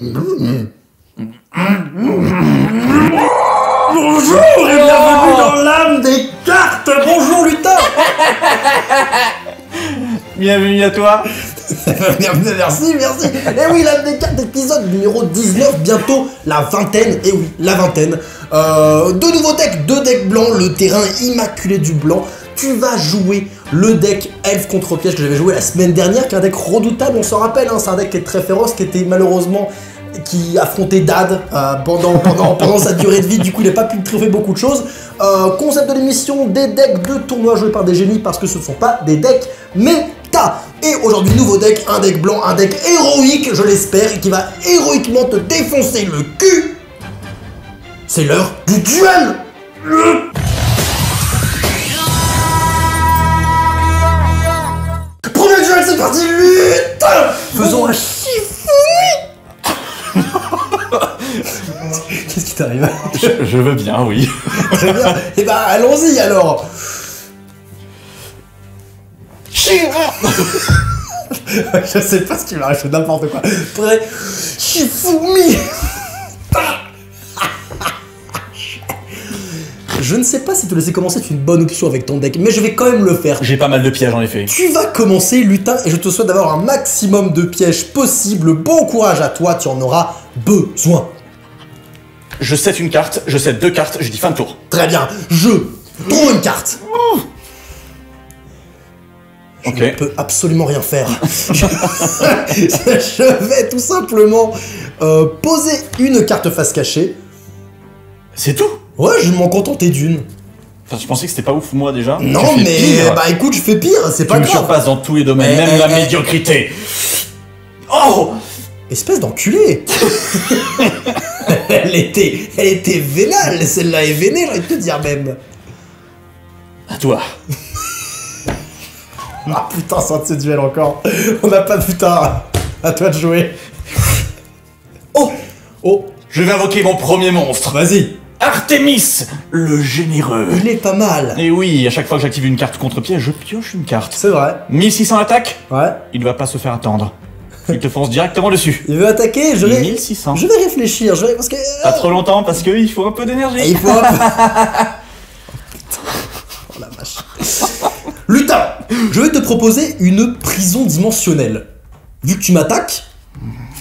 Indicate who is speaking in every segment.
Speaker 1: Bonjour et bienvenue dans l'âme des cartes. Bonjour Lutin.
Speaker 2: Bienvenue à toi.
Speaker 1: Merci. Et oui, l'âme des cartes, épisode numéro 19, bientôt la vingtaine. Et oui, la vingtaine. Deux nouveaux decks, deux decks blancs, le terrain immaculé du blanc. Tu vas jouer le deck Elf contre Piège que j'avais joué la semaine dernière, qui est un deck redoutable, on s'en rappelle, hein, c'est un deck qui est très féroce, qui était malheureusement... qui affrontait Dad pendant sa durée de vie, du coup il n'a pas pu trouver beaucoup de choses. Concept de l'émission, des decks de tournoi joués par des génies parce que ce ne sont pas des decks méta. Et aujourd'hui nouveau deck, un deck blanc, un deck héroïque je l'espère, et qui va héroïquement te défoncer le cul. C'est l'heure du duel. Premier duel, c'est parti, lutte. Faisons un chiffon. Qu'est-ce qui t'arrive?
Speaker 2: Je veux bien, oui.
Speaker 1: Très bien. Et bah allons-y alors. Je sais pas ce qui m'arrive, je fais n'importe quoi. Prêt. Shifumi. Je ne sais pas si te laisser commencer est une bonne option avec ton deck, mais je vais quand même le faire.
Speaker 2: J'ai pas mal de pièges en effet.
Speaker 1: Tu vas commencer, lutin, et je te souhaite d'avoir un maximum de pièges possibles. Bon courage à toi, tu en auras besoin.
Speaker 2: Je set une carte, je set deux cartes, je dis fin de tour.
Speaker 1: Très bien, je trouve une carte. Je
Speaker 2: Ok.
Speaker 1: ne peux absolument rien faire. Je vais tout simplement poser une carte face cachée.
Speaker 2: C'est tout?
Speaker 1: Ouais, je vais m'en contenter d'une.
Speaker 2: Enfin, je pensais que c'était pas ouf moi déjà.
Speaker 1: Non,
Speaker 2: Tu fais
Speaker 1: mais
Speaker 2: pire.
Speaker 1: bah écoute, je fais pire, c'est pas
Speaker 2: Tu me
Speaker 1: grave.
Speaker 2: surpasses dans tous les domaines,
Speaker 1: Eh,
Speaker 2: même la
Speaker 1: eh,
Speaker 2: médiocrité. Oh!
Speaker 1: Espèce d'enculé. Elle était vénale, celle-là est vénée, j'ai envie de te dire même.
Speaker 2: À toi.
Speaker 1: Ah putain, ça de ce duel encore. On n'a pas de putain. À toi de jouer. Oh.
Speaker 2: Je vais invoquer mon premier monstre.
Speaker 1: Vas-y.
Speaker 2: Artemis, le généreux.
Speaker 1: Il est pas mal.
Speaker 2: Et oui, à chaque fois que j'active une carte contre piège, je pioche une carte.
Speaker 1: C'est vrai.
Speaker 2: 1600 attaques,
Speaker 1: Ouais.
Speaker 2: il ne va pas se faire attendre. Il te fonce directement dessus.
Speaker 1: Il veut attaquer,
Speaker 2: 1600.
Speaker 1: Je vais réfléchir, parce que...
Speaker 2: Pas trop longtemps parce qu'il faut un peu d'énergie.
Speaker 1: Il faut un peu... Oh la vache. Lutin, je vais te proposer une prison dimensionnelle. Vu que tu m'attaques,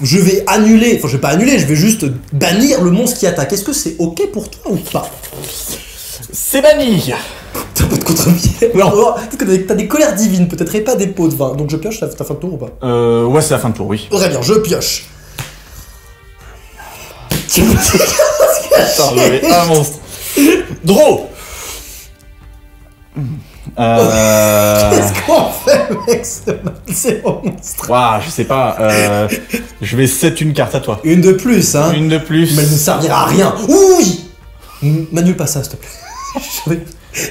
Speaker 1: je vais annuler... Enfin, je vais pas annuler, je vais juste bannir le monstre qui attaque. Est-ce que c'est ok pour toi ou pas?
Speaker 2: C'est banni.
Speaker 1: T'as pas de contre-pied? Non. Peut-être que t'as des colères divines, peut-être, et pas des pots de vin. Donc je pioche, t'as fin de tour ou pas?
Speaker 2: Ouais, c'est la fin de tour, oui.
Speaker 1: Très bien, je pioche.
Speaker 2: Attends, j'avais un monstre. Draw.
Speaker 1: Qu'est-ce qu'on fait, mec? C'est mon monstre.
Speaker 2: Waouh, je sais pas. Je vais set une carte à toi.
Speaker 1: Une de plus, hein?
Speaker 2: Une de plus.
Speaker 1: Mais elle ne servira à rien. Oui. M'annule pas ça, s'il te plaît.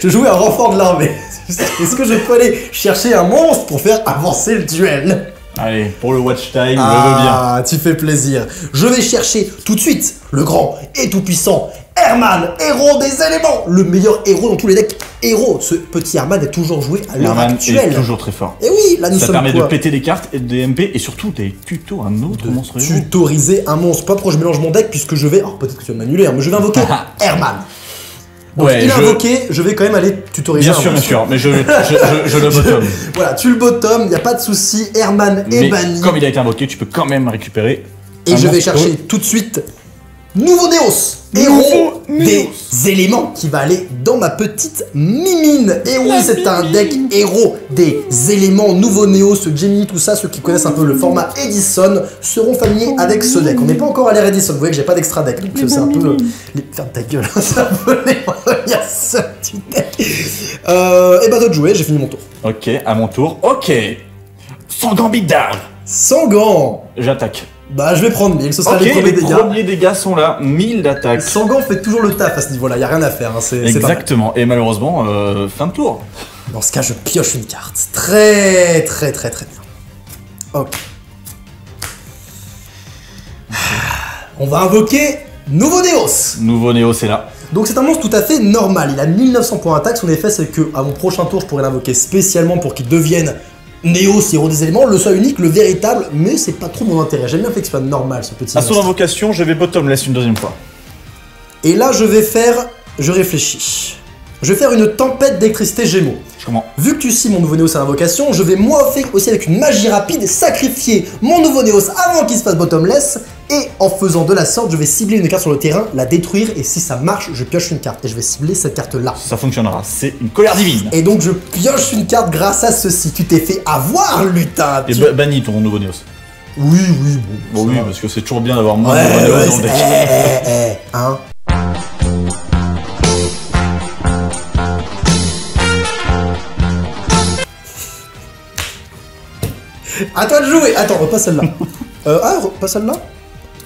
Speaker 1: Je jouais un renfort de l'armée. Est-ce que je peux aller chercher un monstre pour faire avancer le duel?
Speaker 2: Allez, pour le watch time, je veux bien.
Speaker 1: Ah, tu fais plaisir. Je vais chercher tout de suite le grand et tout-puissant Herman, héros des éléments. Le meilleur héros dans tous les decks héros. Ce petit Herman est toujours joué à l'heure
Speaker 2: Herman
Speaker 1: actuelle.
Speaker 2: est toujours très fort.
Speaker 1: Et oui, là nous
Speaker 2: Ça
Speaker 1: sommes
Speaker 2: permet
Speaker 1: quoi?
Speaker 2: de péter des cartes et des MP et surtout des tutos à un autre monstre héros.
Speaker 1: Tutoriser un monstre. Pas pourquoi je mélange mon deck puisque je vais... Alors peut-être que tu vas m'annuler, hein, mais je vais invoquer Herman. Donc
Speaker 2: Ouais,
Speaker 1: il a invoqué, je vais quand même aller tutoriser
Speaker 2: Bien
Speaker 1: un
Speaker 2: sûr, bien
Speaker 1: monstre.
Speaker 2: sûr, mais je le bottom.
Speaker 1: Voilà, tu le bottom, y a pas de souci. Herman est
Speaker 2: Mais
Speaker 1: banni.
Speaker 2: comme il a été invoqué, tu peux quand même récupérer.
Speaker 1: Et
Speaker 2: un
Speaker 1: je vais
Speaker 2: monstre
Speaker 1: chercher tout de suite Nouveau Néos, héros des éléments qui va aller dans ma petite mimine. Et oui, c'est un deck héros des éléments. Nouveau Néos, Gemini, tout ça, ceux qui connaissent un peu le format Edison seront familiers avec ce deck. On n'est pas encore à l'ère Edison, vous voyez que j'ai pas d'extra deck. Donc c'est un peu... Ferme ta gueule, c'est un peu les ça du deck. Et bah, d'autres jouer, j'ai fini mon tour.
Speaker 2: Ok, à mon tour. Ok. Sans gambit d'arbre.
Speaker 1: Sans gants.
Speaker 2: J'attaque.
Speaker 1: Bah, je vais prendre 1000, ce sera
Speaker 2: Ok,
Speaker 1: les premiers
Speaker 2: les
Speaker 1: dégâts.
Speaker 2: premiers dégâts sont là. 1000 d'attaque.
Speaker 1: Sangan fait toujours le taf à ce niveau-là, y a rien à faire, hein, c'est pas mal.
Speaker 2: Exactement. Et malheureusement, fin de tour.
Speaker 1: Dans ce cas, je pioche une carte. Très bien. Ok. On va invoquer Nouveau Néos.
Speaker 2: Nouveau Néo, c'est là.
Speaker 1: Donc c'est un monstre tout à fait normal. Il a 1900 points d'attaque. Son effet, c'est que à mon prochain tour, je pourrais l'invoquer spécialement pour qu'il devienne Néo, c'est héros des éléments, le soi unique, le véritable, mais c'est pas trop mon intérêt. J'aime bien fait que ce soit normal ce petit
Speaker 2: À son
Speaker 1: monstre.
Speaker 2: invocation, je vais bottomless une deuxième fois.
Speaker 1: Et là, je vais faire. Je réfléchis. Je vais faire une tempête d'électricité Gémeaux.
Speaker 2: Comment?
Speaker 1: Vu que tu cibles mon nouveau Néos à l'invocation, je vais moi aussi avec une magie rapide sacrifier mon nouveau Néos avant qu'il se fasse bottomless. Et en faisant de la sorte, je vais cibler une carte sur le terrain, la détruire, et si ça marche, je pioche une carte. Et je vais cibler cette carte-là.
Speaker 2: Ça fonctionnera, c'est une colère divine.
Speaker 1: Et donc je pioche une carte grâce à ceci. Tu t'es fait avoir, lutin.
Speaker 2: Et bannis ton nouveau Néos.
Speaker 1: Oui, oui, bon.
Speaker 2: Bon, oui, parce que c'est toujours bien d'avoir moins de
Speaker 1: Ouais,
Speaker 2: nouveaux Néos
Speaker 1: ouais,
Speaker 2: dans le deck.
Speaker 1: hein. À toi de jouer. Attends, pas celle-là. Pas celle-là?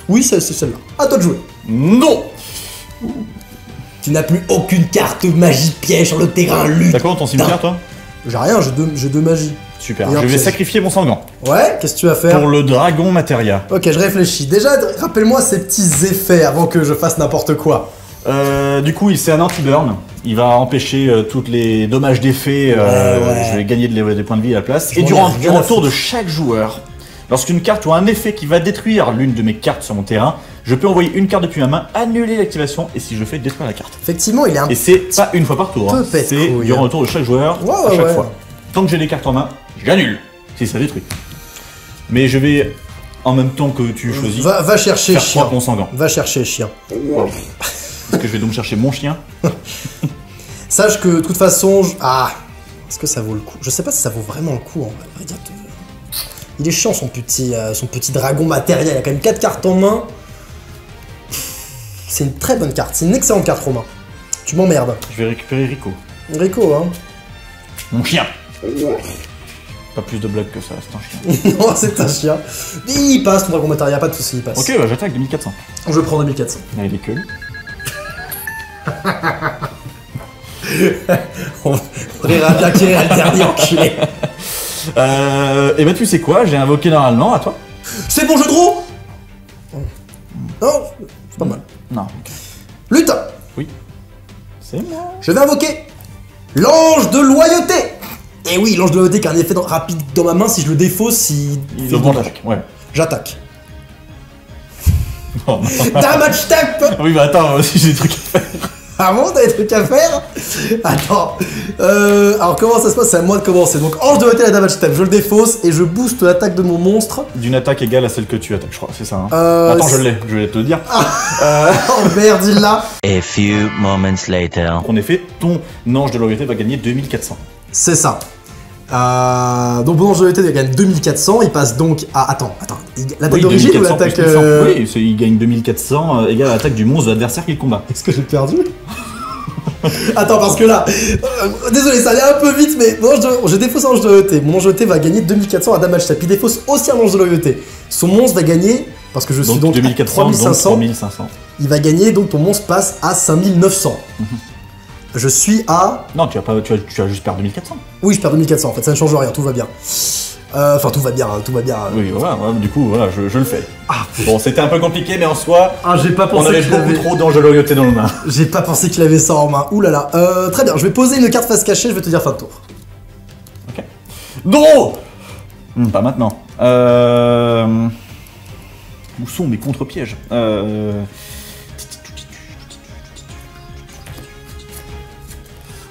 Speaker 1: Oui, c'est celle-là. À toi de jouer.
Speaker 2: Non.
Speaker 1: Tu n'as plus aucune carte magie piège sur le terrain, lutte.
Speaker 2: T'as quoi dans ton cimetière, toi?
Speaker 1: J'ai rien, j'ai deux magies.
Speaker 2: Super,
Speaker 1: Et un
Speaker 2: je vais
Speaker 1: piège.
Speaker 2: sacrifier mon Sangant.
Speaker 1: Ouais, qu'est-ce que tu vas faire?
Speaker 2: Pour le dragon Materia.
Speaker 1: Ok, je réfléchis. Déjà, rappelle-moi ces petits effets avant que je fasse n'importe quoi.
Speaker 2: Du coup, c'est un anti-burn. Il va empêcher tous les dommages d'effet.
Speaker 1: Ouais.
Speaker 2: Je vais gagner des points de vie à la place.
Speaker 1: Je
Speaker 2: Et
Speaker 1: m'en ai
Speaker 2: durant
Speaker 1: rien à
Speaker 2: le tour
Speaker 1: foutre.
Speaker 2: de chaque joueur, lorsqu'une carte ou un effet qui va détruire l'une de mes cartes sur mon terrain, je peux envoyer une carte depuis ma main, annuler l'activation, et si je fais, détruire la carte.
Speaker 1: Effectivement, il est un
Speaker 2: Et c'est pas une fois par tour, hein.
Speaker 1: peu pète
Speaker 2: C'est
Speaker 1: couille,
Speaker 2: durant
Speaker 1: hein.
Speaker 2: le tour de chaque joueur,
Speaker 1: Ouais,
Speaker 2: à
Speaker 1: ouais,
Speaker 2: chaque
Speaker 1: ouais.
Speaker 2: fois. Tant que j'ai des cartes en main, j'annule, si ça détruit. Mais je vais, en même temps que tu choisis,
Speaker 1: Va chercher
Speaker 2: faire
Speaker 1: chien.
Speaker 2: 3 mon Sangant.
Speaker 1: Va chercher chien.
Speaker 2: Parce que je vais donc chercher mon chien.
Speaker 1: Sache que de toute façon, ah, est-ce que ça vaut le coup? Je sais pas si ça vaut vraiment le coup en vrai dire. Il est chiant son petit dragon matériel. Il a quand même 4 cartes en main. C'est une très bonne carte. C'est une excellente carte, Romain. Tu m'emmerdes.
Speaker 2: Je vais récupérer Rico.
Speaker 1: Rico, hein.
Speaker 2: Mon chien. Pas plus de blagues que ça, c'est un chien.
Speaker 1: Non, c'est un chien. Il passe ton dragon matériel, pas de soucis, il passe.
Speaker 2: Ok, bah j'attaque 2400.
Speaker 1: Je prends 2400.
Speaker 2: Là, il est que.
Speaker 1: On rira bien qui est le dernier enculé.
Speaker 2: Et bah tu sais quoi, j'ai invoqué normalement, à toi.
Speaker 1: C'est bon jeu de rôle. Non, c'est pas mal.
Speaker 2: Non.
Speaker 1: Lutin,
Speaker 2: Oui. C'est moi.
Speaker 1: je vais invoquer l'ange de loyauté. Et oui, l'ange de loyauté qui a un effet rapide dans ma main. Si je le défausse, il fait
Speaker 2: augmente
Speaker 1: dommage.
Speaker 2: l'attaque, ouais.
Speaker 1: J'attaque.
Speaker 2: Oh, non.
Speaker 1: Damage tap.
Speaker 2: Oui, bah attends, moi aussi j'ai des trucs à faire.
Speaker 1: Ah bon, t'as des trucs à faire? Attends. Alors comment ça se passe? C'est à moi de commencer. Donc ange de loyauté, la damage tap. Je le défausse et je booste l'attaque de mon monstre.
Speaker 2: D'une attaque égale à celle que tu attaques, je crois, c'est ça. Hein. Attends,
Speaker 1: c'est-
Speaker 2: je vais te le dire.
Speaker 1: Oh merde, il l'a.
Speaker 3: A few moments later.
Speaker 2: En effet, ton ange de loyauté va gagner 2400.
Speaker 1: C'est ça. Donc bon ange de loyauté, il gagne 2400. Il passe donc à... Attends. L'attaque
Speaker 2: Oui,
Speaker 1: d'origine ou
Speaker 2: 2400
Speaker 1: l'attaque...
Speaker 2: plus 1100. Oui, il gagne 2400 égale à l'attaque du monstre de l'adversaire qu'il combat.
Speaker 1: Est-ce que j'ai perdu? Attends, parce que là... désolé, ça allait un peu vite, mais je défausse un ange de loyauté. Mon ange de loyauté va gagner 2400 à damage tap. Il défausse aussi un ange de loyauté. Son monstre va gagner... Parce que je suis
Speaker 2: Donc
Speaker 1: donc à
Speaker 2: 2400, donc
Speaker 1: 3500.
Speaker 2: 3500.
Speaker 1: Il va gagner, donc ton monstre passe à 5900. Je suis à...
Speaker 2: Non, tu as juste perdu 2400.
Speaker 1: Oui, je perds 2400 en fait, ça ne change rien, tout va bien. Enfin, tout va bien.
Speaker 2: Oui, voilà, du coup, voilà, je le fais. Bon, c'était un peu compliqué, mais en soi,
Speaker 1: Ah, j'ai pas
Speaker 2: on
Speaker 1: pensé
Speaker 2: avait
Speaker 1: qu'il
Speaker 2: beaucoup
Speaker 1: avait...
Speaker 2: trop d'anges de loyauté dans le main.
Speaker 1: J'ai pas pensé qu'il avait ça en main. Ouh là là. Très bien, je vais poser une carte face cachée, je vais te dire fin de tour.
Speaker 2: Ok. Draw. Pas maintenant. Où sont mes contre-pièges?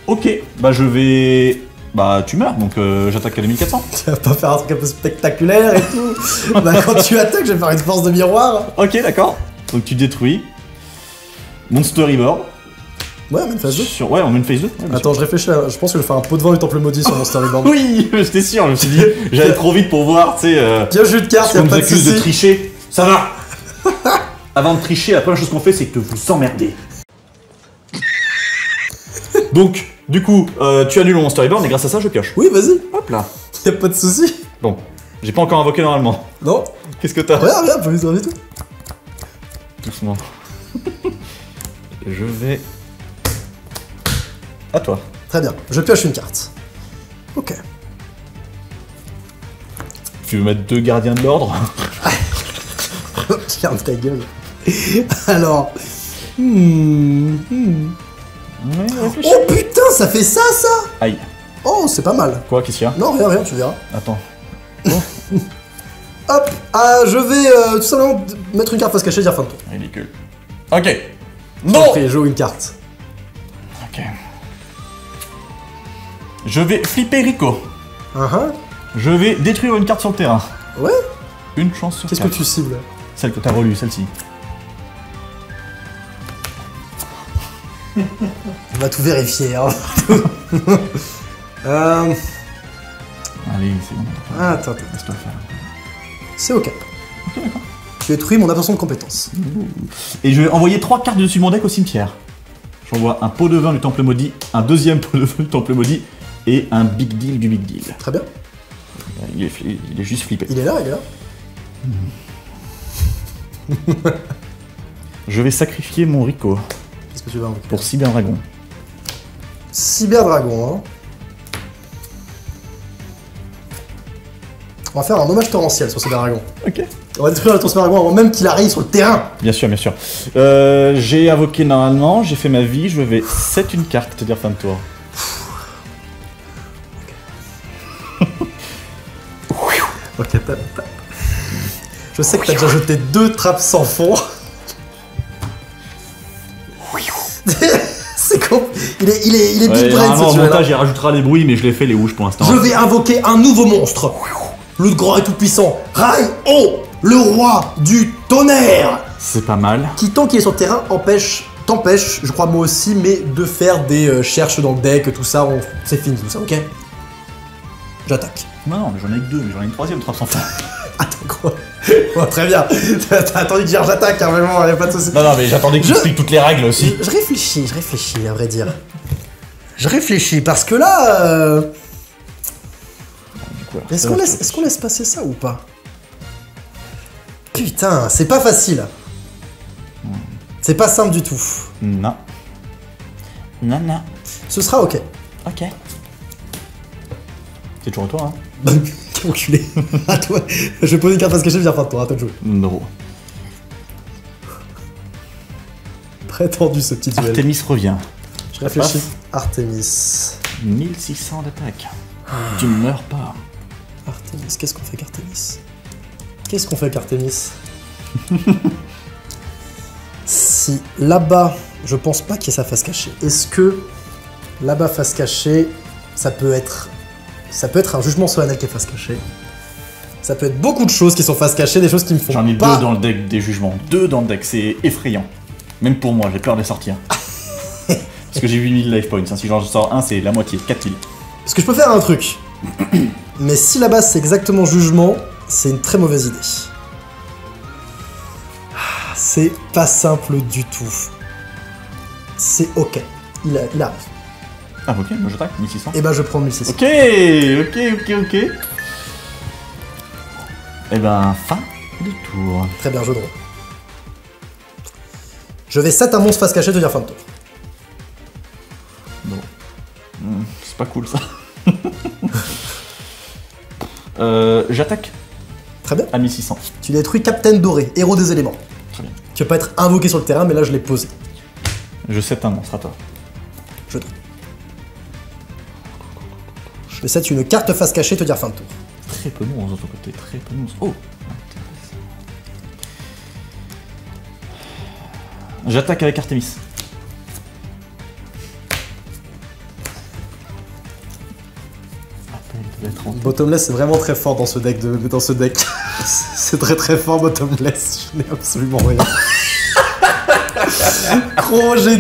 Speaker 2: Ok, bah je vais... Bah tu meurs, donc j'attaque à 2400.
Speaker 1: Tu vas pas faire un truc un peu spectaculaire et tout. Bah quand tu attaques, je vais faire une force de miroir.
Speaker 2: Ok, d'accord. Donc tu détruis. Mon storyboard.
Speaker 1: Ouais, on met une phase 2.
Speaker 2: Ouais, on met une phase 2. Ouais, bien
Speaker 1: Attends, je réfléchis, je pense que je vais faire un pot de vin du temple maudit sur mon storyboard.
Speaker 2: sûr. Oui, j'étais sûr, je me suis dit, j'allais trop vite pour voir, tu sais...
Speaker 1: Bien jeu de cartes,
Speaker 2: Si
Speaker 1: y'a
Speaker 2: on nous
Speaker 1: pas de
Speaker 2: accuse de
Speaker 1: soucis.
Speaker 2: tricher, ça va. Avant de tricher, la première chose qu'on fait, c'est que vous emmerdez. Donc, du coup, tu annules mon storyboard, et grâce à ça, je pioche.
Speaker 1: Oui, vas-y,
Speaker 2: Hop là.
Speaker 1: y'a pas de soucis.
Speaker 2: Bon, j'ai pas encore invoqué normalement.
Speaker 1: Non,
Speaker 2: Qu'est-ce que t'as?
Speaker 1: rien, pas besoin du tout.
Speaker 2: Doucement. Je vais... À toi.
Speaker 1: Très bien, je pioche une carte. Ok.
Speaker 2: Tu veux mettre 2 gardiens de l'ordre?
Speaker 1: Ferme ta gueule. Alors...
Speaker 2: Ouais, réfléchis.
Speaker 1: Oh putain, ça fait ça
Speaker 2: Aïe.
Speaker 1: Oh, c'est pas mal.
Speaker 2: Quoi, qu'est-ce qu'il y a?
Speaker 1: Non, rien, tu verras.
Speaker 2: Attends.
Speaker 1: Hop, je vais tout simplement mettre une carte face cachée et dire fin de tour.
Speaker 2: Ridicule. Ok.
Speaker 1: Non.
Speaker 2: Non.
Speaker 1: Après, joue une carte.
Speaker 2: Ok. Je vais flipper Rico. Je vais détruire une carte sur le terrain.
Speaker 1: Ouais.
Speaker 2: Une chance sur
Speaker 1: Qu'est-ce que
Speaker 2: 4.
Speaker 1: tu cibles?
Speaker 2: Celle que t'as relue, celle-ci.
Speaker 1: On va tout vérifier. Hein.
Speaker 2: Allez, c'est bon.
Speaker 1: Attends.
Speaker 2: Laisse-toi faire.
Speaker 1: C'est ok.
Speaker 2: Ok, d'accord.
Speaker 1: Tu détruis mon absence de compétence.
Speaker 2: Et je vais envoyer 3 cartes dessus mon deck au cimetière. J'envoie un pot de vin du temple maudit, un deuxième pot de vin du temple maudit et un big deal du big deal.
Speaker 1: Très bien.
Speaker 2: Il est juste flippé.
Speaker 1: Il est là.
Speaker 2: Je vais sacrifier mon Rico
Speaker 1: Qu'est-ce que tu vas invoquer?
Speaker 2: pour Cyberdragon.
Speaker 1: Cyberdragon, hein. On va faire un hommage torrentiel sur Cyberdragon.
Speaker 2: Ok.
Speaker 1: On va détruire ton Cyberdragon avant même qu'il arrive sur le terrain.
Speaker 2: Bien sûr, bien sûr. J'ai invoqué normalement, j'ai fait ma vie, je vais set une carte, te dire fin de tour.
Speaker 1: Ok, je sais que t'as déjà jeté 2 trappes sans fond. C'est con. Il est big brain ce
Speaker 2: Au
Speaker 1: jeu
Speaker 2: montage, il rajoutera les bruits, mais je l'ai fait les rouges pour l'instant.
Speaker 1: Je vais invoquer un nouveau monstre. Le grand et tout puissant. Rai-Oh, le roi du tonnerre.
Speaker 2: C'est pas mal.
Speaker 1: Qui, tant qu'il est sur le terrain, t'empêche, je crois moi aussi, mais de faire des cherches dans le deck, tout ça, c'est fini tout ça, ok? J'attaque.
Speaker 2: Non, mais j'en ai que 2, mais j'en ai une troisième trappe sans fond.
Speaker 1: Attends, quoi? Oh, très bien. T'as attendu de dire j'attaque, hein, vraiment, y'a pas de soucis.
Speaker 2: Non, mais j'attendais que tu expliques toutes les règles aussi.
Speaker 1: Je réfléchis, à vrai dire. Je réfléchis, parce que là... Est-ce qu'on laisse passer ça ou pas? Putain, c'est pas facile. C'est pas simple du tout.
Speaker 2: Non. Non.
Speaker 1: Ce sera ok.
Speaker 2: Ok. C'est toujours toi, hein?
Speaker 1: Quel enculé. À toi. Je vais poser une carte face cachée, je viens fin de toi, à toi de jouer.
Speaker 2: Non.
Speaker 1: Très tendu ce petit duel.
Speaker 2: Artemis revient.
Speaker 1: Je réfléchis. Artemis.
Speaker 2: 1600 d'attaque. Tu ne meurs pas.
Speaker 1: Artemis, qu'est-ce qu'on fait qu'Artemis? Qu'est-ce qu'on fait qu'Artemis? Si là-bas, je pense pas qu'il y ait sa face cachée. Est-ce que là-bas face cachée, ça peut être un jugement solennel qui est face cachée. Ça peut être beaucoup de choses qui sont face cachée, des choses qui me font
Speaker 2: J'en ai
Speaker 1: pas...
Speaker 2: 2 dans le deck des jugements. 2 dans le deck, c'est effrayant. Même pour moi, j'ai peur de les sortir. Parce que j'ai 8000 life points. Si j'en sors un, c'est la moitié, 4000.
Speaker 1: Parce que je peux faire un truc. Mais si là-bas c'est exactement jugement, c'est une très mauvaise idée. C'est pas simple du tout. C'est ok. Il arrive.
Speaker 2: Ah ok, moi j'attaque, 1600.
Speaker 1: Et ben je prends 1600.
Speaker 2: Ok. Et ben, fin du tour.
Speaker 1: Très bien, jeu de rôle. Je vais set un monstre face cachée, te dire fin de tour.
Speaker 2: Bon. C'est pas cool ça. J'attaque
Speaker 1: Très bien.
Speaker 2: à 1600.
Speaker 1: Tu détruis Captain Doré, héros des éléments.
Speaker 2: Très bien.
Speaker 1: Tu peux pas être invoqué sur le terrain, mais là je l'ai posé.
Speaker 2: Je set un monstre à toi.
Speaker 1: Je te... Je vais set une carte face cachée, te dire fin de tour.
Speaker 2: Très peu de monstres de ton côté, très peu de monstres. Oh, intéressant. J'attaque avec Artemis.
Speaker 1: Bottomless c'est vraiment très fort dans ce deck. C'est très très fort Bottomless, je n'ai absolument rien. Gros, j'ai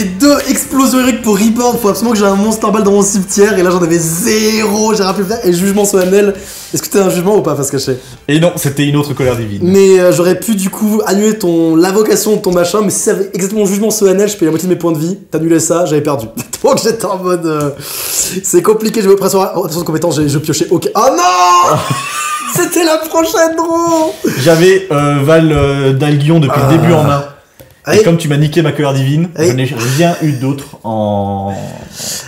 Speaker 1: deux explosions héroïques pour Reborn. Faut absolument que j'ai un monstre en balle dans mon cimetière. Et là j'en avais 0, j'ai rien pu le faire. Et jugement solennel. Est-ce que t'as un jugement ou pas face cachée?
Speaker 2: Et non, c'était une autre colère divine.
Speaker 1: Mais j'aurais pu du coup annuler l'invocation de ton machin. Mais si ça avait exactement jugement solennel, je paye la moitié de mes points de vie. T'annulais ça, j'avais perdu. Donc j'étais en mode. C'est compliqué, je vais pression de compétence, je piochais ok. Oh non! C'était la prochaine draw!
Speaker 2: J'avais Val d'Alguion depuis le début en main. Et
Speaker 1: Aïe.
Speaker 2: comme tu m'as niqué ma colère divine,
Speaker 1: Aïe.
Speaker 2: je n'ai rien eu d'autre en.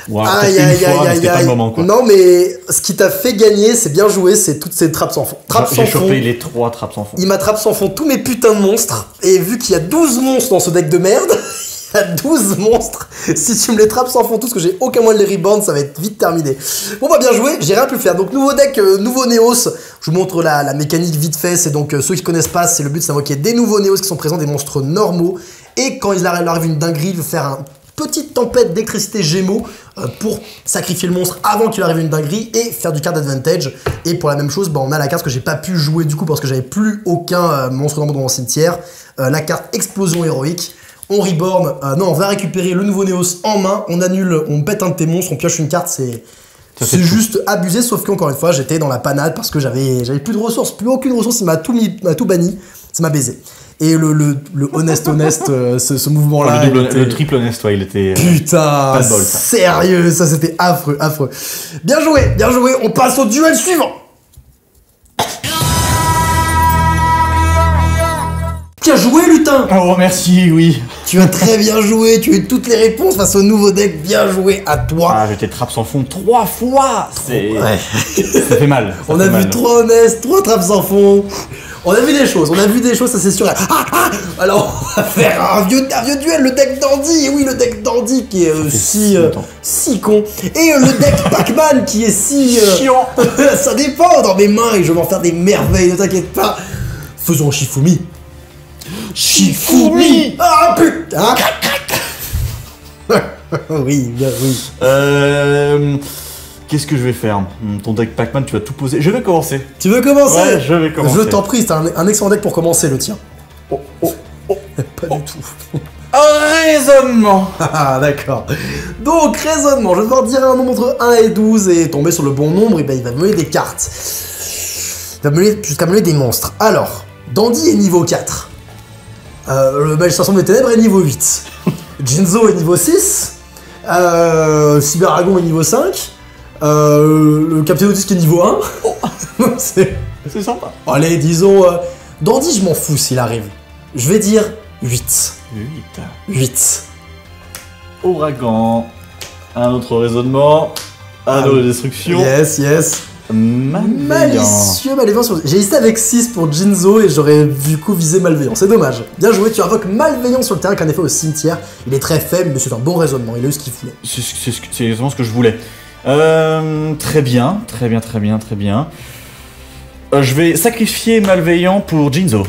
Speaker 2: Wow,
Speaker 1: Aïe,
Speaker 2: peut-être
Speaker 1: aïe,
Speaker 2: une fois,
Speaker 1: aïe,
Speaker 2: mais
Speaker 1: aïe,
Speaker 2: c'était pas
Speaker 1: aïe.
Speaker 2: le moment quoi.
Speaker 1: Non, mais ce qui t'a fait gagner, c'est bien joué, c'est toutes ces trappes sans fond. Trappes sans
Speaker 2: J'ai
Speaker 1: fond.
Speaker 2: chopé les 3 trappes sans fond.
Speaker 1: Il m'attrape sans fond tous mes putains de monstres. Et vu qu'il y a 12 monstres dans ce deck de merde, T'as 12 monstres. Si tu me les trappes sans fond tous, que j'ai aucun moyen de les rebound, ça va être vite terminé. Bon bah bien joué, j'ai rien pu faire. Donc nouveau deck, nouveau Néos. Je vous montre la mécanique vite fait. C'est donc ceux qui connaissent pas, c'est le but, c'est d'invoquer des nouveaux Néos qui sont présents, des monstres normaux. Et quand il arrive une dinguerie, il veut faire un petite tempête d'électricité gémeaux pour sacrifier le monstre avant qu'il arrive une dinguerie et faire du card advantage. Et pour la même chose, bah, on a la carte que j'ai pas pu jouer du coup parce que j'avais plus aucun monstre normaux dans mon cimetière. La carte explosion héroïque. On reborn, non, on va récupérer le nouveau Néos en main, on annule, on pète un de tes monstres, on pioche une carte, c'est juste abusé, sauf qu'encore une fois, j'étais dans la panade parce que j'avais plus de ressources, plus aucune ressource, il m'a tout banni, ça m'a baisé. Et le honest, ce mouvement-là...
Speaker 2: Le triple honest, ouais, il était...
Speaker 1: Putain,
Speaker 2: pas de bol, ça.
Speaker 1: Sérieux, ça c'était affreux, affreux. Bien joué, on passe au duel suivant. Bien joué, lutin!
Speaker 2: Oh, merci, oui.
Speaker 1: Tu as très bien joué, tu as eu toutes les réponses face au nouveau deck, bien joué à toi.
Speaker 2: Ah, j'étais trappe sans fond 3 fois.
Speaker 1: Ouais.
Speaker 2: Ça fait mal.
Speaker 1: On a vu 3 honestes, 3 trappes sans fond. On a vu des choses, ça c'est sûr. Alors, on va faire un vieux duel, le deck Dandy. Et oui, le deck Dandy qui est si con. Et le deck Pac-Man qui est si...
Speaker 2: chiant.
Speaker 1: Ça dépend dans mes mains et je vais en faire des merveilles, ne t'inquiète pas. Faisons Shifumi. Shifumi. Ah putain. Oui.
Speaker 2: Qu'est-ce que je vais faire? Ton deck Pac-Man, tu vas tout poser. Je vais commencer.
Speaker 1: Tu veux commencer?
Speaker 2: Ouais, je vais commencer.
Speaker 1: Je t'en prie, c'est un excellent deck pour commencer, le tien. Pas du tout.
Speaker 2: Raisonnement.
Speaker 1: Ah, d'accord. Donc, raisonnement, je vais devoir dire un nombre entre 1 et 12 et tomber sur le bon nombre, et ben il va me donner des cartes. Il va me donner jusqu'à me donner des monstres. Alors, Dandy est niveau 4. Le Magicien des Ténèbres est niveau 8. Jinzo est niveau 6. Cyberagon est niveau 5. Le Captain Otis qui est niveau 1.
Speaker 2: C'est sympa.
Speaker 1: Allez, disons... Dandy, je m'en fous s'il arrive. Je vais dire 8. 8.
Speaker 2: Ouragan. Un autre raisonnement. Un autre destruction.
Speaker 1: Yes. Malicieux, malveillant sur... J'ai hésité avec 6 pour Jinzo et j'aurais du coup visé malveillant. C'est dommage. Bien joué, tu invoques malveillant sur le terrain qu'un effet au cimetière. Il est très faible, mais c'est un bon raisonnement. Il a eu ce qu'il voulait.
Speaker 2: C'est exactement ce que je voulais. Très bien. Je vais sacrifier malveillant pour Jinzo.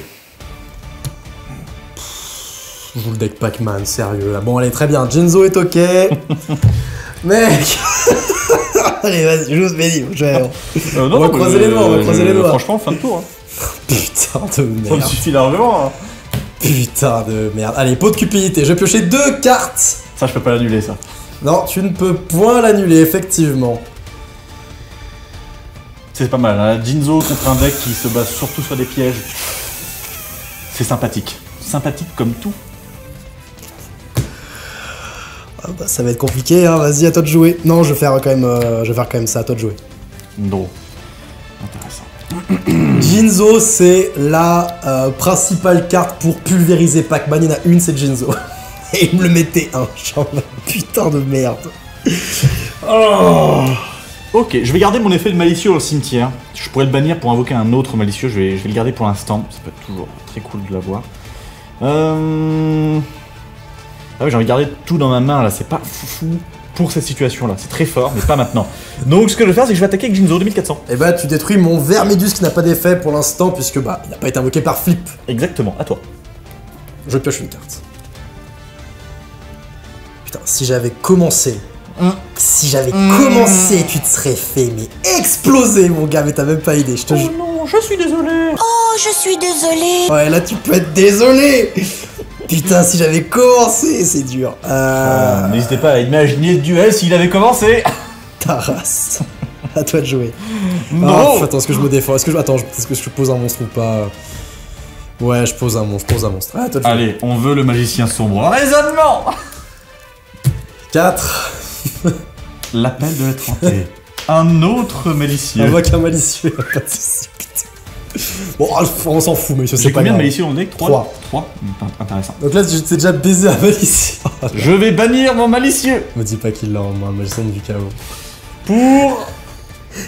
Speaker 1: Je joue le deck Pac-Man, sérieux. Là. Bon, allez, très bien. Jinzo est ok. Mec. Allez, vas-y, je vous dis. On va croiser les doigts,
Speaker 2: Franchement, fin de tour.
Speaker 1: Putain de merde.
Speaker 2: Ça me suffit largement.
Speaker 1: Putain de merde. Allez, pot de cupidité. Je vais piocher 2 cartes.
Speaker 2: Ça, je peux pas l'annuler, ça.
Speaker 1: Non, tu ne peux point l'annuler, effectivement.
Speaker 2: C'est pas mal, hein. Jinzo contre un deck qui se base surtout sur des pièges. C'est sympathique. Sympathique comme tout.
Speaker 1: Ah bah, ça va être compliqué, hein. Vas-y, à toi de jouer. Non, je vais faire quand même ça, à toi de jouer.
Speaker 2: Non. Intéressant.
Speaker 1: Jinzo, c'est la principale carte pour pulvériser Pac-Man. Il y en a une, c'est Jinzo. Et il me le mettait un. Genre, putain de merde. Oh.
Speaker 2: Ok, je vais garder mon effet de malicieux au cimetière. Je pourrais le bannir pour invoquer un autre malicieux. Je vais le garder pour l'instant. Ça peut être toujours très cool de l'avoir. Ah oui, j'ai envie de garder tout dans ma main là. C'est pas fou pour cette situation là. C'est très fort, mais pas maintenant. Donc ce que je vais faire, c'est que je vais attaquer avec Jinzo 2400.
Speaker 1: Et bah tu détruis mon Vermidus qui n'a pas d'effet pour l'instant puisque bah il n'a pas été invoqué par Flip.
Speaker 2: Exactement, à toi.
Speaker 1: Je pioche une carte. Putain, si j'avais commencé... Si j'avais commencé, tu te serais fait mais exploser mon gars, mais t'as même pas idée, je te jure.
Speaker 2: Oh non, je suis désolé.
Speaker 4: Oh, je suis désolé.
Speaker 1: Ouais, là tu peux être désolé. Putain, si j'avais commencé, c'est dur.
Speaker 2: N'hésitez pas à imaginer le duel s'il avait commencé.
Speaker 1: Ta race. À toi de jouer.
Speaker 2: Non.
Speaker 1: Attends, est-ce que je me défends? Est-ce que je pose un monstre ou pas? Ouais, je pose un monstre, Ah, à toi de jouer.
Speaker 2: Allez, on veut le magicien sombre. Raisonnement.
Speaker 1: 4.
Speaker 2: L'appel de la trentaine. Un autre malicieux.
Speaker 1: Invoque un malicieux. Pas de soucis, putain. Bon, on s'en fout, mais je sais
Speaker 2: J'ai
Speaker 1: pas.
Speaker 2: combien de malicieux on est? 3.
Speaker 1: 3.
Speaker 2: Intéressant.
Speaker 1: Donc là, tu t'es déjà baisé un malicieux.
Speaker 2: Je vais bannir mon malicieux.
Speaker 1: Me dis pas qu'il l'a en main, le magicien du chaos.
Speaker 2: Pour...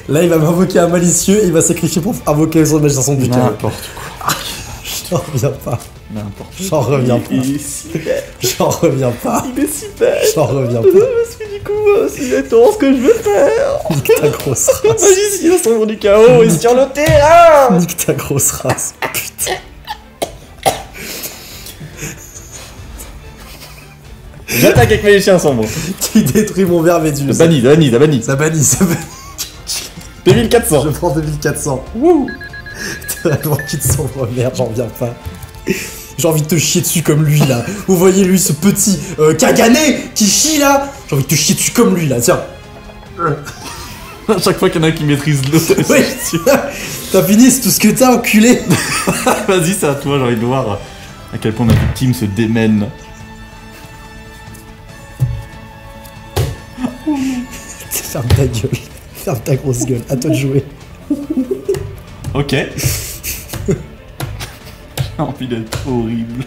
Speaker 1: Là, il va m'invoquer un malicieux et il va sacrifier pour invoquer son magicien du chaos.
Speaker 2: N'importe quoi.
Speaker 1: Je t'en reviens pas.
Speaker 2: N'importe.
Speaker 1: J'en reviens pas.
Speaker 2: Il est si bête.
Speaker 1: J'en reviens pas.
Speaker 2: Il est si bête.
Speaker 1: J'en reviens
Speaker 2: Parce
Speaker 1: pas.
Speaker 2: que du coup, c'est exactement ce que je veux faire.
Speaker 1: Nique ta grosse race.
Speaker 2: Magicien sombre du chaos, il sur le terrain.
Speaker 1: Nique ta grosse race. Putain.
Speaker 2: J'attaque avec magicien sombre.
Speaker 1: Tu détruis mon verre Méduse.
Speaker 2: Banni.
Speaker 1: Ça bannit, ça bannit.
Speaker 2: 2400.
Speaker 1: Je prends 2400.
Speaker 2: Wouh.
Speaker 1: Tellement qu'il te sombre merde, j'en reviens pas. J'ai envie de te chier dessus comme lui là. Vous voyez lui, ce petit cagané qui chie là. J'ai envie de te chier dessus comme lui là, tiens.
Speaker 2: À chaque fois qu'il y en a un qui maîtrise l'autre.
Speaker 1: Oui. T'as fini, c'est tout ce que t'as, enculé.
Speaker 2: Vas-y, c'est à toi, j'ai envie de voir à quel point ma victime se démène.
Speaker 1: Ferme ta gueule. Ferme ta grosse gueule. À toi de jouer.
Speaker 2: Ok. J'ai envie d'être horrible.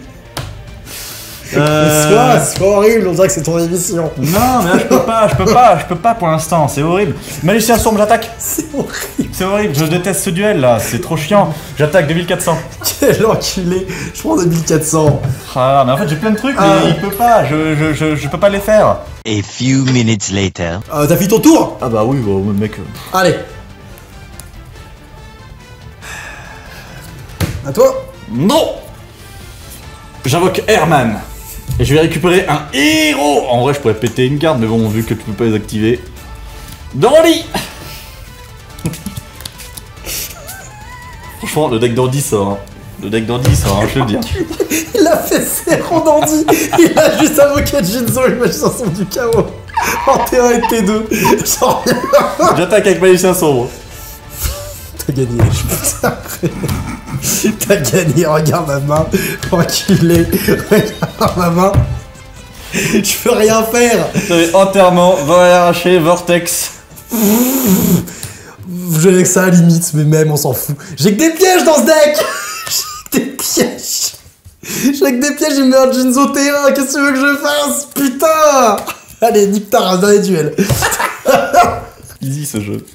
Speaker 1: C'est pas horrible, on dirait que c'est ton émission.
Speaker 2: Non, mais là, je peux pas pour l'instant, c'est horrible. Magicien sombre, j'attaque.
Speaker 1: C'est horrible.
Speaker 2: C'est horrible, je déteste ce duel là, c'est trop chiant. J'attaque 2400.
Speaker 1: Quel enculé. Je prends 2400.
Speaker 2: Ah, mais en fait, j'ai plein de trucs, mais il peut pas, je peux pas les faire.
Speaker 3: A few minutes later.
Speaker 1: T'as fait ton tour?
Speaker 2: Ah bah oui, bah, mec.
Speaker 1: Allez. À toi.
Speaker 2: Non. J'invoque Herman. Et je vais récupérer un héros. En vrai, je pourrais péter une carte, mais bon, vu que tu peux pas les activer. Dans le lit. Franchement, le deck d'Ordi sort. Hein. Le deck d'Ordi sort, hein, je te le dis.
Speaker 1: Il a fait zéro d'Andy. Il a juste invoqué Jinzo, le magicien sombre du chaos. En T1 et T2. Genre,
Speaker 2: J'attaque avec Magicien sombre.
Speaker 1: t'as gagné. Putain. T'as gagné, regarde ma main. Enculé. Regarde ma main. Je peux rien faire.
Speaker 2: J'avais enterrement, vol arraché, vortex.
Speaker 1: Je n'ai que ça à la limite, mais même on s'en fout. J'ai que des pièges dans ce deck. J'ai que des pièges. J'ai que des pièges, j'ai mis un Jinzo T1. Qu'est-ce que tu veux que je fasse? Putain. Allez, nique ta race dans les duels.
Speaker 2: Easy ce jeu.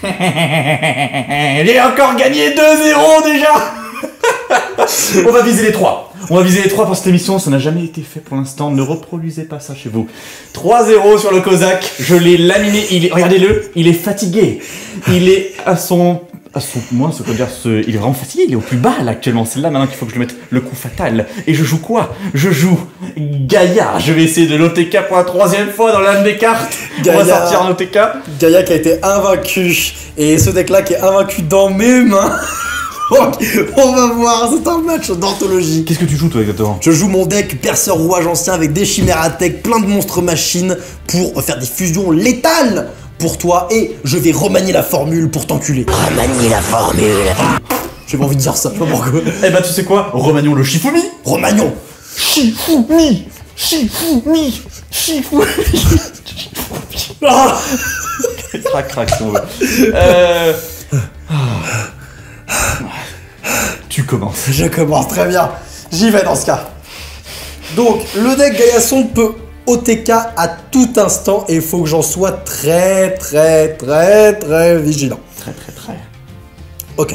Speaker 2: J'ai encore gagné 2-0 déjà. On va viser les 3. On va viser les 3 pour cette émission, ça n'a jamais été fait pour l'instant, ne reproduisez pas ça chez vous. 3-0 sur le Kozak, je l'ai laminé, regardez-le, il est fatigué. Il est moi, ce qu'on dire, il est vraiment fatigué, il est au plus bas là actuellement. C'est là maintenant qu'il faut que je le mette le coup fatal. Et je joue quoi? Je joue Gaïa. Je vais essayer de l'OTK pour la 3e fois dans l'âme des cartes.
Speaker 1: Gaïa.
Speaker 2: On va sortir un OTK.
Speaker 1: Gaïa qui a été invaincu. Et ce deck là qui est invaincu dans mes mains. Donc, on va voir, c'est un match d'anthologie.
Speaker 2: Qu'est-ce que tu joues toi exactement?
Speaker 1: Je joue mon deck perceur rouage ancien avec des chimératech, plein de monstres machines pour faire des fusions létales pour toi et je vais remanier la formule pour t'enculer.
Speaker 4: Remanie la formule.
Speaker 1: J'ai pas envie de dire ça, je sais pas pourquoi.
Speaker 2: Eh bah tu sais quoi? Remanions le Shifumi.
Speaker 1: Remanions.
Speaker 2: Shifumi.
Speaker 1: Ah.
Speaker 2: Crac si on veut. Tu commences.
Speaker 1: Je commence, très bien. J'y vais dans ce cas. Donc, le deck Gaïasson peut OTK à tout instant et il faut que j'en sois très vigilant.
Speaker 2: Très.
Speaker 1: Ok.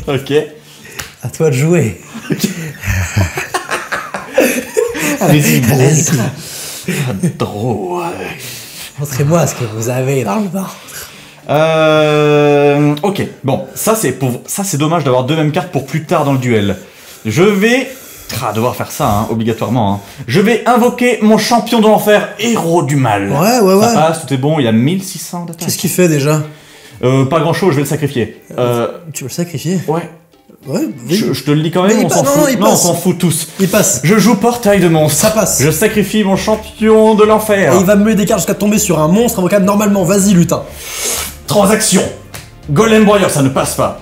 Speaker 2: Ok.
Speaker 1: À toi de jouer.
Speaker 2: Allez-y, drôle.
Speaker 1: Montrez-moi ce que vous avez dans le ventre.
Speaker 2: Ok, bon, ça c'est dommage d'avoir deux mêmes cartes pour plus tard dans le duel. Je vais devoir faire ça, hein, obligatoirement. Hein. Je vais invoquer mon champion de l'enfer, héros du mal.
Speaker 1: Ouais.
Speaker 2: Ça passe, tout est bon, il a 1600 d'attaque.
Speaker 1: Qu'est-ce qu'il fait déjà?
Speaker 2: Pas grand chose, je vais le sacrifier.
Speaker 1: Tu veux le sacrifier?
Speaker 2: Ouais.
Speaker 1: Ouais,
Speaker 2: Je te le dis quand même,
Speaker 1: mais
Speaker 2: on s'en fout.
Speaker 1: il
Speaker 2: Non, on
Speaker 1: passe.
Speaker 2: s'en fout tous.
Speaker 1: Il passe.
Speaker 2: Je joue portail de monstre.
Speaker 1: Ça passe.
Speaker 2: Je sacrifie mon champion de l'enfer.
Speaker 1: Et il va me mettre des cartes jusqu'à tomber sur un monstre invocable normalement. Vas-y, lutin.
Speaker 2: Transaction. Golem Warrior, ça ne passe pas.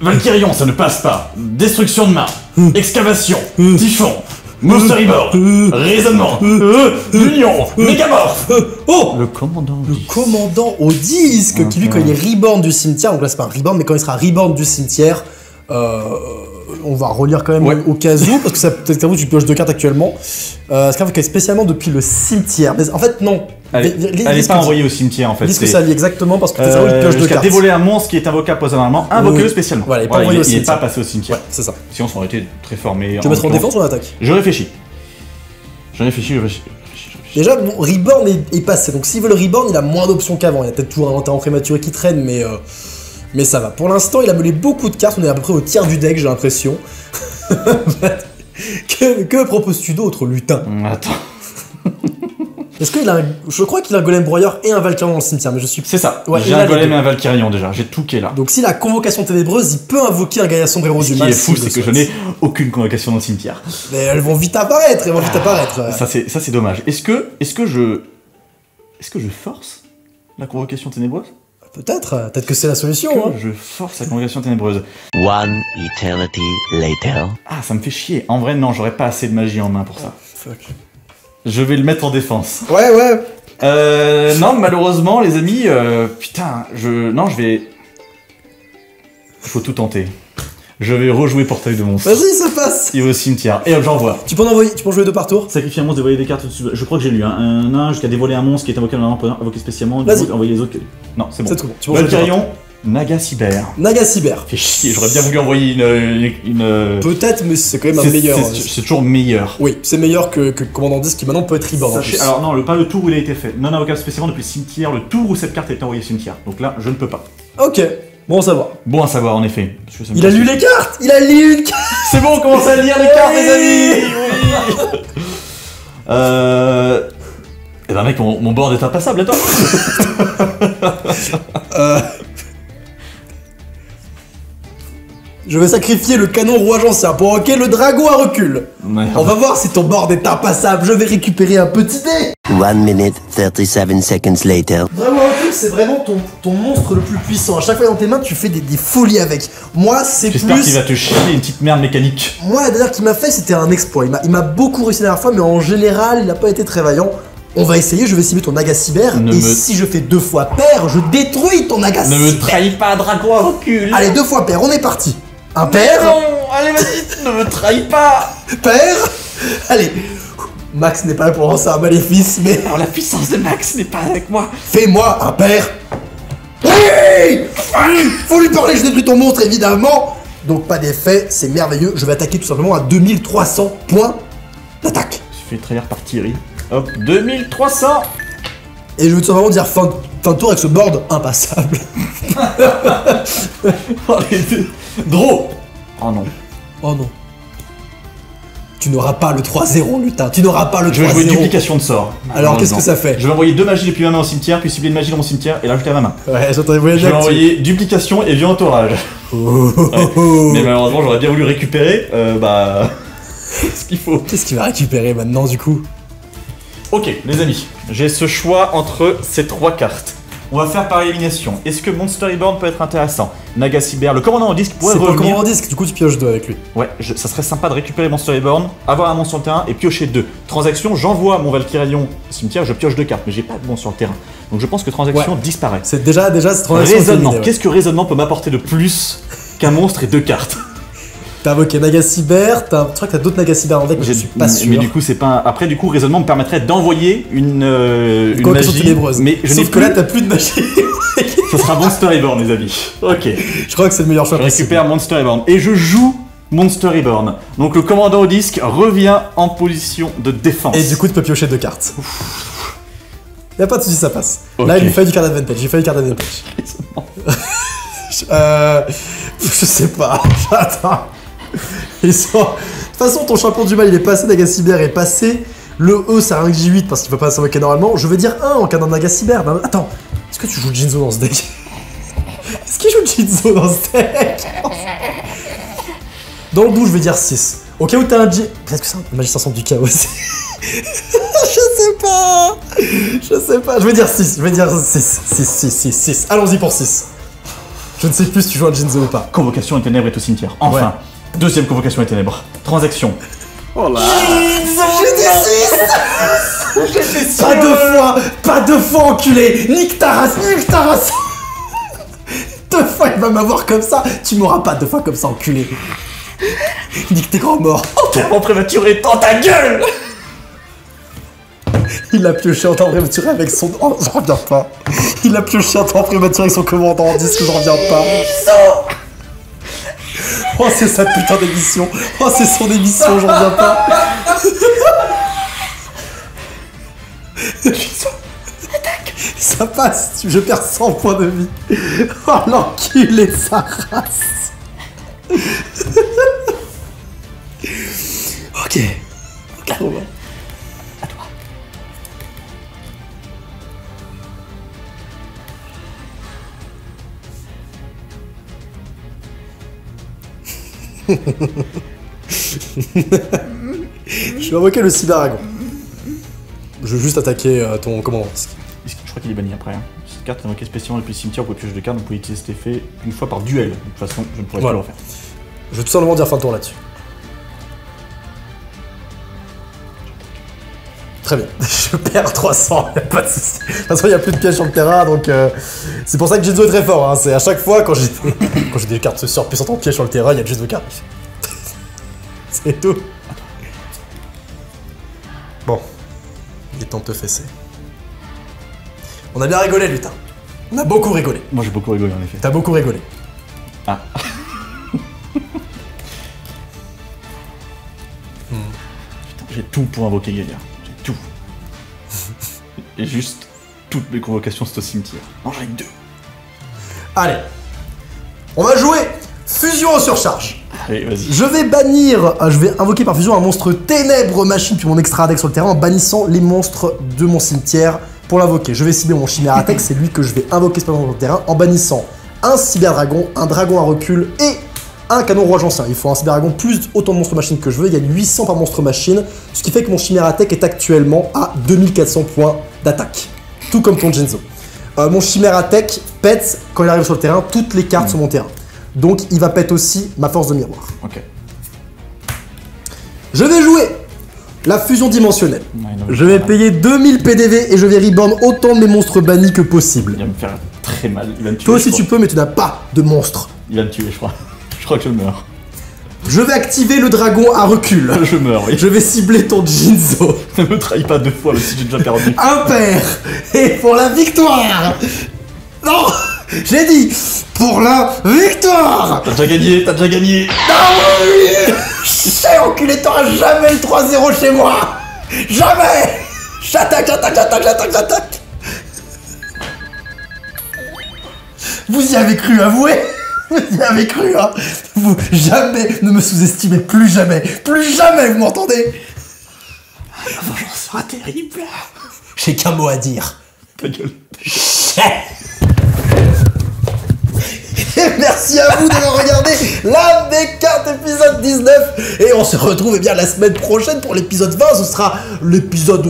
Speaker 2: Valkyrion, ça ne passe pas. Destruction de main. Excavation. Typhon. Monster Reborn. Raisonnement. Union. Mégamorph.
Speaker 1: Oh,
Speaker 2: Le commandant.
Speaker 1: le commandant au disque qui lui, quand il est reborn du cimetière, donc là c'est pas un reborn, mais quand il sera reborn du cimetière, on on va relire quand même au cas où, parce que ça peut-être que tu pioches 2 cartes actuellement. Scarf spécialement depuis le cimetière. Mais en fait, non.
Speaker 2: Elle est pas envoyée au cimetière en fait.
Speaker 1: Dis ce que ça lit exactement parce que tu pioches 2
Speaker 2: jusqu'à
Speaker 1: cartes.
Speaker 2: dévoiler un monstre qui est invocable posément, invoquez-le spécialement.
Speaker 1: Voilà,
Speaker 2: il est pas passé au cimetière.
Speaker 1: Ouais, c'est ça.
Speaker 2: Sinon, ça aurait été très fort. Mais
Speaker 1: Tu veux mettre en défense ou en attaque?
Speaker 2: Je réfléchis. Je réfléchis.
Speaker 1: Déjà, bon, Reborn est passé, donc s'il veut le Reborn, il a moins d'options qu'avant. Il y a peut-être toujours un inventaire en prématuré qui traîne, mais ça va. Pour l'instant, il a mené beaucoup de cartes, on est à peu près au tiers du deck, j'ai l'impression. Que proposes-tu d'autre, lutin?
Speaker 2: Attends.
Speaker 1: Est-ce qu'il a Je crois qu'il a un golem broyeur et un Valkyrion dans le cimetière, mais je suis...
Speaker 2: C'est ça,
Speaker 1: Ouais,
Speaker 2: j'ai un golem et un Valkyrion déjà, j'ai tout qui est là.
Speaker 1: Donc s'il a convocation ténébreuse, il peut invoquer un Gaïa Sombrero du mal.
Speaker 2: Ce qui est fou, c'est que je n'ai aucune convocation dans le cimetière.
Speaker 1: Mais elles vont vite apparaître,
Speaker 2: Ça c'est dommage. Est-ce que je force la convocation ténébreuse?
Speaker 1: Peut-être que c'est la solution. Hein.
Speaker 2: Je force la convocation ténébreuse.
Speaker 3: One eternity later.
Speaker 2: Ah, ça me fait chier. En vrai, non, j'aurais pas assez de magie en main pour ça.
Speaker 1: Fuck.
Speaker 2: Je vais le mettre en défense.
Speaker 1: Ouais.
Speaker 2: Non, malheureusement, les amis, putain, Non, je vais... Il faut tout tenter. Je vais rejouer Portail de monstre.
Speaker 1: Vas-y, ça passe.
Speaker 2: Il va au cimetière. Et hop, j'envoie.
Speaker 1: Tu peux jouer 2 par tour.
Speaker 2: Sacrifier un monstre, dévoiler des cartes au-dessus. Je crois que j'ai lu, hein. Un nain jusqu'à dévoiler un monstre qui est invoqué dans un invoqué spécialement.
Speaker 1: Vas-y.
Speaker 2: Envoyer les autres. Non, c'est bon.
Speaker 1: C'est tout bon. Tu peux jouer
Speaker 2: Valkyrion, Naga Cyber.
Speaker 1: Naga Cyber.
Speaker 2: Fait chier, j'aurais bien voulu envoyer une...
Speaker 1: Peut-être, mais c'est quand même un meilleur.
Speaker 2: C'est toujours meilleur.
Speaker 1: Oui, c'est meilleur que Commandant 10 qui maintenant peut être reborn.
Speaker 2: Alors non, pas le tour où il a été fait. Non invocable spécialement depuis le cimetière, le tour où cette carte a été envoyée au cimetière. Donc là, je ne peux pas.
Speaker 1: Ok, bon à savoir.
Speaker 2: Bon à savoir en effet.
Speaker 1: Il a lu les cartes. Il a lu une carte.
Speaker 2: C'est bon, on commence à lire les cartes, les amis. Oui. Eh ben mec, mon board est impassable, et toi?
Speaker 1: Je vais sacrifier le canon rouage ancien pour invoquer le dragon à recul.
Speaker 2: Merde.
Speaker 1: On va voir si ton board est impassable. Je vais récupérer un petit dé.
Speaker 3: 1 minute 37 seconds later.
Speaker 1: Dragon à recul, c'est vraiment ton monstre le plus puissant. À chaque fois dans tes mains, tu fais des folies avec. Moi, c'est plus...
Speaker 2: J'espère qu'il va te chier une petite merde mécanique.
Speaker 1: Moi, la dernière qu'il m'a fait, c'était un exploit. Il m'a beaucoup réussi la dernière fois, mais en général, il n'a pas été très vaillant. On va essayer, je vais cibler ton Naga Cyber, si je fais 2 fois pair, je détruis ton Naga Cyber.
Speaker 2: Ne me trahis pas, dragon à recul.
Speaker 1: Allez, 2 fois pair, on est parti. Un pair.
Speaker 2: Non, allez vas-y, ne me trahis pas.
Speaker 1: Pair. Allez. Max n'est pas là pour lancer un maléfice, mais...
Speaker 2: Alors la puissance de Max n'est pas avec moi.
Speaker 1: Fais-moi un pair. Oui. Faut lui parler, je détruis ton monstre, évidemment. Donc pas d'effet, c'est merveilleux. Je vais attaquer tout simplement à 2300 points d'attaque.
Speaker 2: Je fais trahir par Thierry. Hop, 2300.
Speaker 1: Et je veux tout simplement dire fin de tour avec ce board impassable.
Speaker 2: Oh les deux. Draw. Oh non.
Speaker 1: Oh non. Tu n'auras pas le 3-0, lutin. Tu n'auras pas le 3-0.
Speaker 2: Je vais jouer une duplication de sort.
Speaker 1: Alors qu'est-ce que ça fait?
Speaker 2: Je vais envoyer 2 magies depuis ma main au cimetière, puis cibler une magie dans mon cimetière et l'ajouter à ma main.
Speaker 1: Ouais, j'entendais voyager.
Speaker 2: Je vais envoyer duplication et violent orage. Mais malheureusement, j'aurais bien voulu récupérer. Ce qu'il faut.
Speaker 1: Qu'est-ce qu'il va récupérer maintenant du coup?
Speaker 2: Ok, les amis, j'ai ce choix entre ces 3 cartes. On va faire par élimination. Est-ce que Monster Reborn peut être intéressant? Naga Cyber, le commandant au disque pourrait
Speaker 1: revenir. C'est pas le commandant au disque, du coup tu pioches 2 avec lui.
Speaker 2: Ouais, ça serait sympa de récupérer Monster Reborn, avoir un monstre sur le terrain et piocher 2. Transaction, j'envoie mon Valkyrion au cimetière, je pioche 2 cartes, mais j'ai pas de monstre sur le terrain. Donc je pense que transaction disparaît.
Speaker 1: C'est déjà cette transaction.
Speaker 2: Raisonnement, qu'est-ce que raisonnement peut m'apporter de plus qu'un monstre et 2 cartes?
Speaker 1: T'as invoqué Naga Cyber, je crois que t'as d'autres Naga Cyber en deck, mais je suis pas sûr.
Speaker 2: Mais du coup, c'est pas. Après, du coup, raisonnement me permettrait d'envoyer une magie.
Speaker 1: Ténébreuse.
Speaker 2: Mais je n'ai
Speaker 1: Sauf que là, t'as plus de magie.
Speaker 2: Ce sera Monster Reborn, les amis. Ok.
Speaker 1: Je crois que c'est le meilleur choix.
Speaker 2: Je récupère Monster Reborn. Et je joue Monster Reborn. Donc le commandant au disque revient en position de défense.
Speaker 1: Et du coup, tu peux piocher 2 cartes. Y'a pas de soucis, ça passe.
Speaker 2: Okay.
Speaker 1: Là, il lui fait du card advantage. J'ai fait du card advantage. Je sais pas. Attends. De toute façon, ton champion du mal il est passé, Naga Cyber est passé. Le E c'est un J8 parce qu'il peut pas s'invoquer normalement. Je veux dire 1 en cas d'un Naga Cyber. Attends, est-ce que tu joues Jinzo dans ce deck? Est-ce qu'il joue Jinzo dans ce deck? Dans le bout, je vais dire 6. Au cas où t'as un J. Qu'est-ce que c'est un Magicien Centre du Chaos aussi? Je sais pas. Je vais dire 6. 6. Allons-y pour 6. Je ne sais plus si tu joues un Jinzo ou pas.
Speaker 2: Convocation et ténèbres est au cimetière. Enfin. Ouais. Deuxième convocation et ténèbres. Transaction. Oh là.
Speaker 1: J'ai dit 6. Pas deux fois, enculé. Nique ta race. 2 fois, il va m'avoir comme ça. Tu m'auras pas 2 fois comme ça, enculé. Nique tes grands morts.
Speaker 2: Enterrement prématuré, dans ta gueule.
Speaker 1: Il a pioché en temps prématuré avec son... Oh, j'en reviens pas. Il a pioché en temps prématuré avec son commandant. Dis que j'en reviens pas. Oh, c'est sa putain d'émission. Oh, c'est son émission, j'en reviens pas. Ça passe, je perds 100 points de vie. Oh, l'enculé de sa race. Ok. Trop bien. À toi. Je vais invoquer le Cyberdragon. Je veux juste attaquer ton commandant.
Speaker 2: Je crois qu'il est banni après. Hein. Cette carte est invoquée spécialement depuis le cimetière, vous pouvez piocher de cartes, vous pouvez utiliser cet effet une fois par duel. De toute façon, je ne pourrais pas le refaire.
Speaker 1: Je vais tout simplement dire fin de tour là-dessus. Très bien. Je perds 300, y'a pas de soucis. De toute façon, il n'y a plus de pièges sur le terrain, donc c'est pour ça que Jinzo est très fort. Hein. C'est à chaque fois, quand j'ai des cartes surpuissantes en piège sur le terrain, il y a Jinzo qui arrive. C'est tout. Bon. Il est temps de te fesser. On a bien rigolé, lutin. On a beaucoup rigolé.
Speaker 2: Moi, j'ai beaucoup rigolé, en effet.
Speaker 1: T'as beaucoup rigolé.
Speaker 2: Ah. Putain, j'ai tout pour invoquer Gaillard. J'ai tout. Et juste, toutes mes convocations, c'est au cimetière. Non, j'en ai que 2.
Speaker 1: Allez. On va jouer fusion en surcharge.
Speaker 2: Allez, vas-y.
Speaker 1: Je vais invoquer par fusion un monstre ténèbres machine puis mon extra deck sur le terrain en bannissant les monstres de mon cimetière pour l'invoquer. Je vais cibler mon chimère attaque, c'est lui que je vais invoquer sur le terrain en bannissant un cyberdragon, un dragon à recul et un canon roi ancien. Il faut un cyberdragon plus autant de monstres machine que je veux, il y a 800 par monstre machine, ce qui fait que mon chimère attaque est actuellement à 2400 points d'attaque. Tout comme ton Jinzo. Mon chimère attaque pète quand il arrive sur le terrain toutes les cartes sur mon terrain. Donc il va pète aussi ma force de miroir.
Speaker 2: Ok.
Speaker 1: Je vais jouer la fusion dimensionnelle.
Speaker 2: Ouais, non,
Speaker 1: je vais payer 2000 PDV et je vais reborn autant de mes monstres bannis que possible.
Speaker 2: Il va me faire très mal. Il va me tuer.
Speaker 1: Toi aussi tu peux, mais tu n'as pas de monstre.
Speaker 2: Il va me tuer, je crois. Je crois que je meurs.
Speaker 1: Je vais activer le dragon à recul.
Speaker 2: Je meurs, oui.
Speaker 1: Je vais cibler ton Jinzo.
Speaker 2: Ne me trahis pas 2 fois, même si j'ai déjà perdu.
Speaker 1: Impair. Et pour la victoire. Non, j'ai dit pour la victoire.
Speaker 2: T'as déjà gagné, t'as déjà gagné.
Speaker 1: Ah oui. Chais enculé, t'auras jamais le 3-0 chez moi. Jamais. J'attaque. Vous y avez cru, avouez. Vous y avez cru, hein. Vous, jamais, ne me sous-estimez plus jamais. Plus jamais, vous m'entendez. La vengeance sera terrible. J'ai qu'un mot à dire.
Speaker 2: Ta gueule.
Speaker 1: Et merci à vous d'avoir regardé la V4 épisode 19. Et on se retrouve eh bien la semaine prochaine pour l'épisode 20. Ce sera l'épisode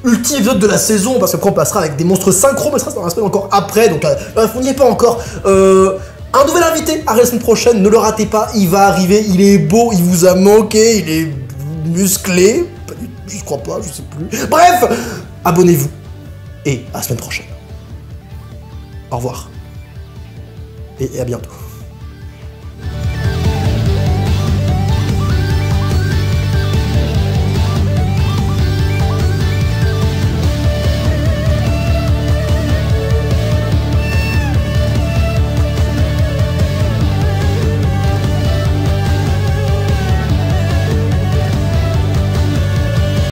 Speaker 1: ultime épisode de la saison. Parce qu'après on passera avec des monstres synchro. Mais ça sera dans la semaine encore après. Donc bref, on n'y est pas encore. Un nouvel invité arrive la semaine prochaine. Ne le ratez pas. Il va arriver. Il est beau. Il vous a manqué. Il est musclé. Je crois pas. Je sais plus. Bref, abonnez-vous. Et à la semaine prochaine. Au revoir. Et à bientôt.